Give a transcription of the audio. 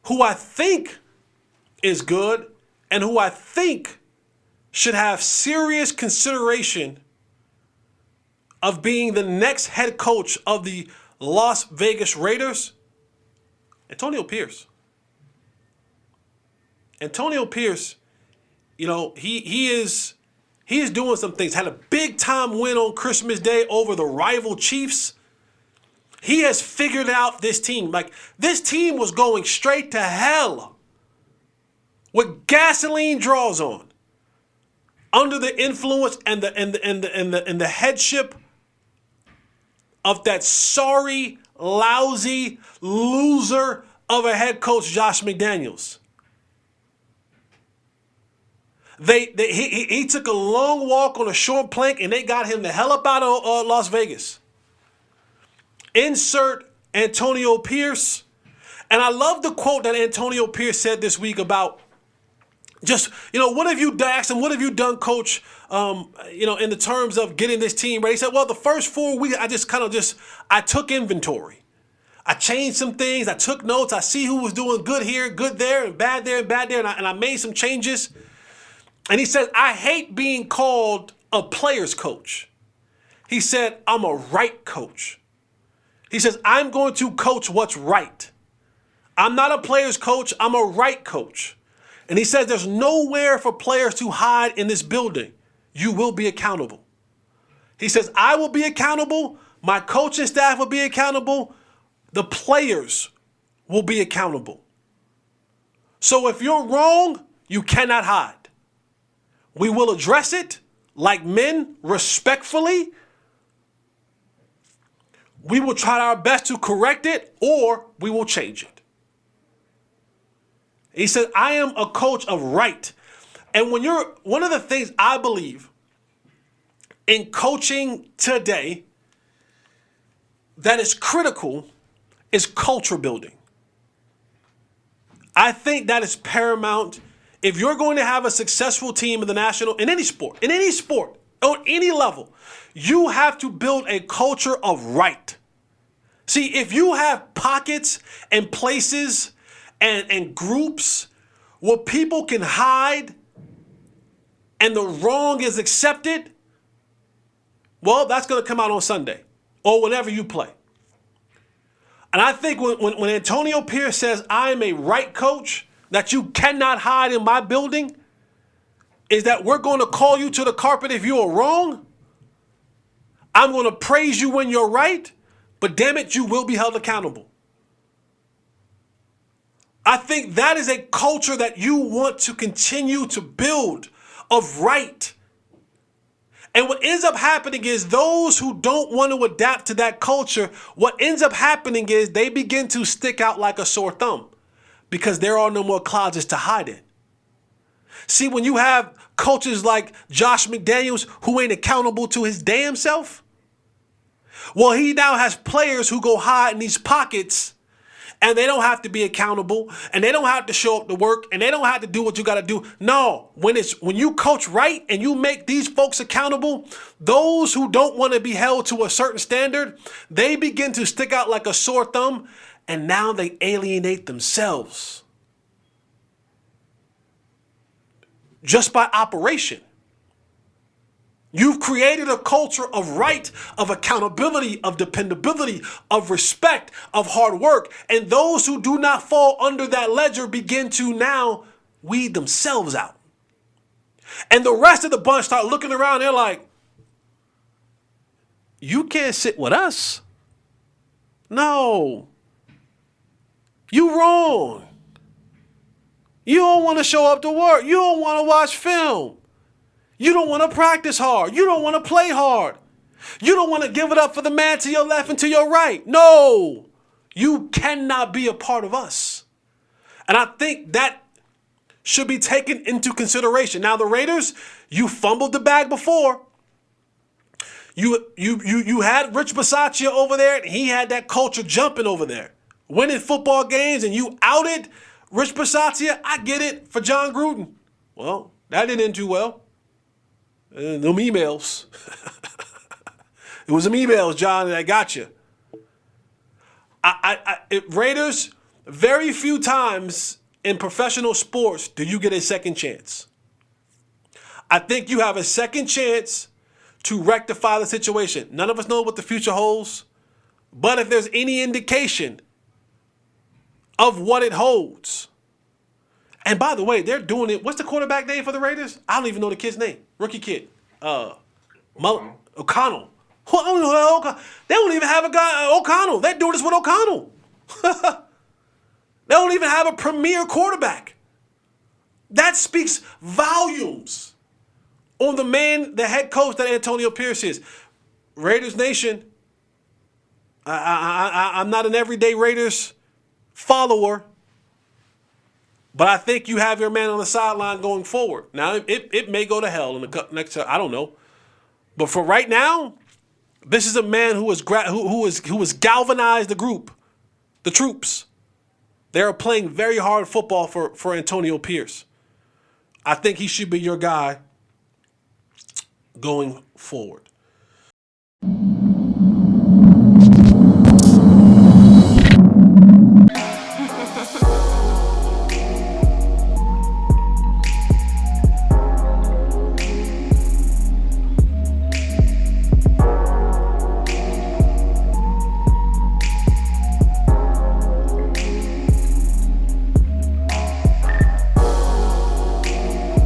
who I think is good and who I think should have serious consideration of being the next head coach of the Las Vegas Raiders, Antonio Pierce. Antonio Pierce, you know, he is doing some things. Had a big time win on Christmas Day over the rival Chiefs. He has figured out this team. Like, this team was going straight to hell with gasoline draws on, under the influence and the headship of that sorry, lousy loser of a head coach, Josh McDaniels. He took a long walk on a short plank and they got him the hell up out of Las Vegas. Insert Antonio Pierce. And I love the quote that Antonio Pierce said this week about just, you know, what have you done, and what have you done, coach, you know, in the terms of getting this team ready? He said, well, the first 4 weeks, I took inventory. I changed some things. I took notes. I see who was doing good here, good there, and bad there, and bad there. And I made some changes. And he said, I hate being called a player's coach. He said, I'm a right coach. He says, I'm going to coach what's right. I'm not a player's coach. I'm a right coach. And he says, there's nowhere for players to hide in this building. You will be accountable. He says, I will be accountable. My coaching staff will be accountable. The players will be accountable. So if you're wrong, you cannot hide. We will address it like men, respectfully. We will try our best to correct it, or we will change it. He said, I am a coach of right. And one of the things I believe in coaching today that is critical is culture building. I think that is paramount. If you're going to have a successful team in any sport, on any level, you have to build a culture of right. See, if you have pockets and places and groups where people can hide and the wrong is accepted, well, that's going to come out on Sunday or whenever you play. And I think when Antonio Pierce says, I am a right coach, that you cannot hide in my building, is that we're going to call you to the carpet if you are wrong. I'm going to praise you when you're right, but damn it, you will be held accountable. I think that is a culture that you want to continue to build of right. And what ends up happening is those who don't want to adapt to that culture, what ends up happening is they begin to stick out like a sore thumb because there are no more closets to hide in. See, when you have coaches like Josh McDaniels who ain't accountable to his damn self, well, he now has players who go hide in these pockets and they don't have to be accountable and they don't have to show up to work and they don't have to do what you got to do. No, when you coach right and you make these folks accountable, those who don't want to be held to a certain standard, they begin to stick out like a sore thumb and now they alienate themselves just by operation. You've created a culture of right, of accountability, of dependability, of respect, of hard work. And those who do not fall under that ledger begin to now weed themselves out. And the rest of the bunch start looking around. They're like, you can't sit with us. No. You wrong. You don't want to show up to work. You don't want to watch film. You don't want to practice hard. You don't want to play hard. You don't want to give it up for the man to your left and to your right. No, you cannot be a part of us. And I think that should be taken into consideration. Now, the Raiders, you fumbled the bag before. You had Rich Bisaccia over there, and he had that culture jumping over there. Winning football games, and you outed Rich Bisaccia. I get it for John Gruden. Well, that didn't end too well. Them emails. It was some emails, John, that got you. Raiders, very few times in professional sports do you get a second chance. I think you have a second chance to rectify the situation. None of us know what the future holds, but if there's any indication of what it holds, and by the way, they're doing it. What's the quarterback name for the Raiders? I don't even know the kid's name. Rookie kid. O'Connell. I don't know who O'Connell. They don't even have a guy, O'Connell. They're doing this with O'Connell. They don't even have a premier quarterback. That speaks volumes on the man, the head coach that Antonio Pierce is. Raiders Nation, I'm not an everyday Raiders follower, but I think you have your man on the sideline going forward. Now, it may go to hell in the next time. I don't know. But for right now, this is a man who has galvanized the group, the troops. They are playing very hard football for Antonio Pierce. I think he should be your guy going forward.